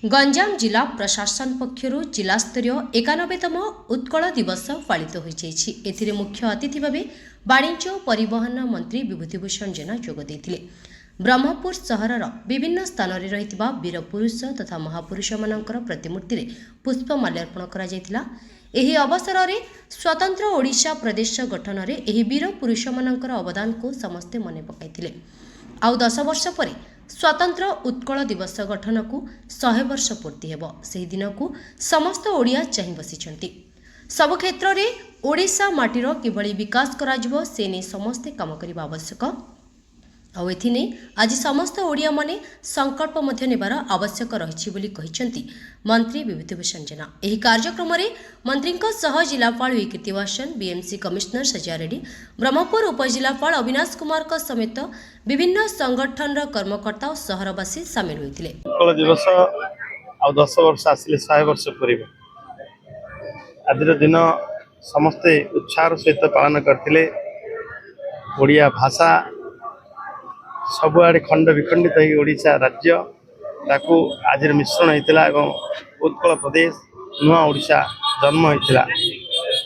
गंजाम जिला प्रशासन पक्षर जिलास्तरीय 91तम उत्कल दिवस पालित होती। मुख्य अतिथि भाव वाणिज्य और परिवहन मंत्री विभूतिभूषण जेना जोगदे। ब्रह्मपुर सहरर विभिन्न स्थान में रही वीर पुरुष तथा महापुरुष मानकर प्रतिमूर्ति में पुष्पमाल्यार्पण करा। एही अवसर में स्वतंत्र ओडिशा प्रदेश गठन में एही वीर पुरुष मानकर अवदान को समस्ते मन पकाइथिले। आउ 10 वर्ष पर स्वतंत्र उत्कल दिवस गठन को 100 वर्ष पूर्ति हेब। सेही दिन को समस्त ओडिया चाहि बसिछंती। सब क्षेत्र में ओडिशा माटीर किभली विकास कराजिबो से नै समस्ते काम करिबा आवश्यक। आउ एथिने आज समस्त ओडिया माने संकल्प मध्य नेबार आवश्यक रहिछि बोली कहिसंती मंत्री विभूतिभूषण जेना। एही कार्यक्रम में मंत्रींक सह जिलापाल वी कीर्तिवासन, बीएमसी कमिश्नर सजिया रेड्डी, ब्रह्मपुर उपजिलापाल अविनाश कुमार समेत विभिन्न संगठन कर्मकर्ता और सहरवासी सामिल होइतिले। उत्कल दिवस आ 10 वर्ष आसिले 100 वर्ष पूर्व आज दिन समस्ते उत्साह सहित पालन करथिले। ओडिया भाषा सबुआड़े खंड विखंडित हो ओडिशा राज्य ताकू आज मिश्रण होता एवं उत्कल प्रदेश नुआ ओडिशा जन्म होता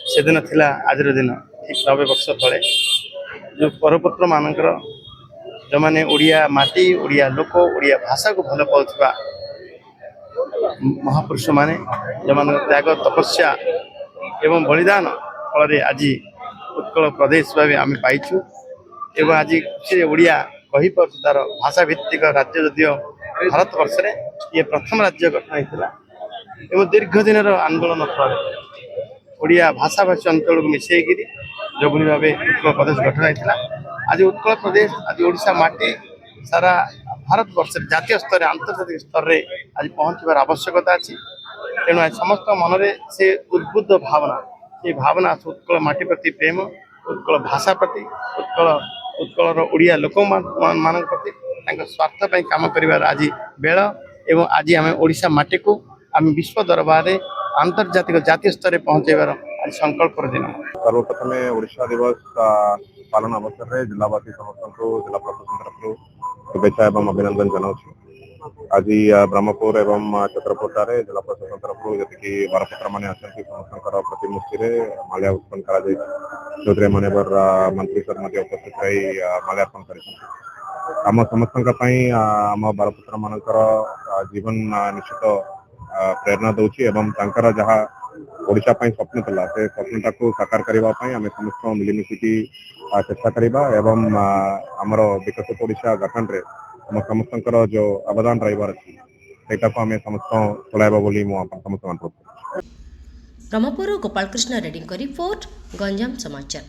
से दिन थिला आज दिन ठीक 90 वर्ष तले जो परपुत्र मानकर जो माने ओडिया माटी ओडिया लोक ओडिया भाषा को भल पाउथबा महापुरुष माने जो मान त्याग तपस्या एवं बलिदान फल आज उत्कल प्रदेश भाव आम पाइछु एवं आज ओडिया कही तार भाषा भित्तिक राज्य जदिव भारत वर्ष में ये प्रथम राज्य गठन होता एवं दीर्घ दिन आंदोलन फल ओडिया भाषा भाषी अंचल को मिसेकरी जोगुनी भाव उत्कल प्रदेश गठन होता। आज उत्कल प्रदेश आज ओडिशा माटी सारा भारत वर्ष जातीय स्तर आंतर्जातिक स्तर में आज पहुँचबार आवश्यकता अच्छी। तेणु आज समस्त मन में से उद्बुद्ध भावना से भावना उत्कल माटी प्रति प्रेम उत्कल भाषा प्रति उत्कल ओडिया लोक मान प्रति स्वार्थ पर काम कर आज बेल एवं आज आम ओडिशा माटी को आम विश्व दरबार में आंतर्जातिक जातीय स्तर में पहुंचाइबार आज संकल्प दिन। सर्वप्रथम ओडिशा दिवस पालन अवसर में जिलावासी समस्त को जिला प्रशासन तरफ शुभेच्छा एवं अभिनंदन जनाऊँ। आज ब्रह्मपुर एवं छत्रपुर जिला प्रशासन तरफ जी बरपत्र मैंने आसती समस्त प्रतिमूर्ति माल्या अर्पण कर मानवर मंत्री सर उपस्थित रही माल्यार्पण कर समस्त आम बरपत्र मानकर जीवन निश्चित प्रेरणा दूसरी एवं जहाँ ओडिशा स्वप्न था से स्वप्नटा को साकार करने आम समस्त मिलमिशिकी चेष्टा करवा एवं आमर विकसित ओडिशा गठन में आम समस्त जो अवदान रही सेटा को आम समस्त चलाइबा बोली समस्त अनुरोध। ब्रह्मपुर गोपाल कृष्ण रेड्डी रिपोर्ट गंजाम समाचार।